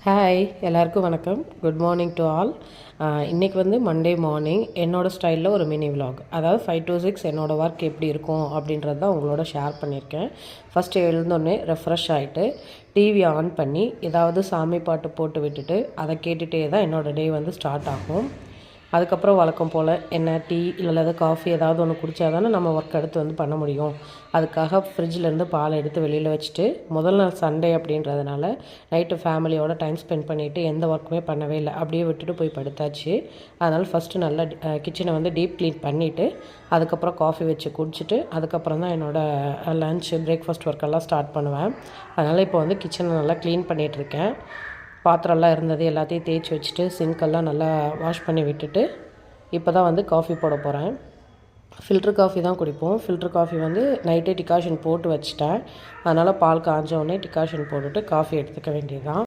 Hi எல்லாருக்கும் வணக்கம். Good morning to all. இன்றைக்கி வந்து மண்டே மார்னிங் என்னோடய ஸ்டைலில் ஒரு மினி விலாக், அதாவது 5 to 6 என்னோடய ஒர்க் எப்படி இருக்கும் அப்படின்றது தான் உங்களோட ஷேர் பண்ணியிருக்கேன். ஃபஸ்ட்டு எழுந்தோடனே ரெஃப்ரெஷ் ஆகிட்டு டிவி ஆன் பண்ணி ஏதாவது சாமி பாட்டு போட்டு விட்டுட்டு அதை கேட்டுகிட்டே தான் என்னோடய டே வந்து ஸ்டார்ட் ஆகும். அதுக்கப்புறம் வழக்கம் போல் என்ன டீ இல்லது காஃபி ஏதாவது ஒன்று குடித்தா தானே நம்ம ஒர்க் எடுத்து வந்து பண்ண முடியும். அதுக்காக ஃப்ரிட்ஜிலேருந்து பால் எடுத்து வெளியில் வச்சுட்டு, முதல் நாள் சண்டே அப்படின்றதுனால நைட்டு ஃபேமிலியோட டைம் ஸ்பெண்ட் பண்ணிவிட்டு எந்த ஒர்க்குமே பண்ணவே இல்லை, அப்படியே விட்டுட்டு போய் படுத்தாச்சு. அதனால் ஃபஸ்ட்டு நல்லா கிச்சனை வந்து டீப் க்ளீன் பண்ணிவிட்டு அதுக்கப்புறம் காஃபி வச்சு குடிச்சிட்டு அதுக்கப்புறம் தான் என்னோடய லன்ச்சு பிரேக்ஃபாஸ்ட் ஒர்க்கெல்லாம் ஸ்டார்ட் பண்ணுவேன். அதனால் இப்போ வந்து கிச்சனை நல்லா க்ளீன் பண்ணிகிட்ருக்கேன். பாத்திரம்லாம் இருந்தது எல்லாத்தையும் தேய்ச்சி வச்சுட்டு சிங்க்கெல்லாம் நல்லா வாஷ் பண்ணி விட்டுட்டு இப்போ தான் வந்து காஃபி போட போகிறேன். ஃபில்ட்ரு காஃபி தான் குடிப்போம். ஃபில்ட்ரு காஃபி வந்து நைட்டே டிகாஷன் போட்டு வச்சுட்டேன். அதனால் பால் காஞ்ச உடனே டிகாஷன் போட்டுட்டு காஃபி எடுத்துக்க வேண்டியது தான்.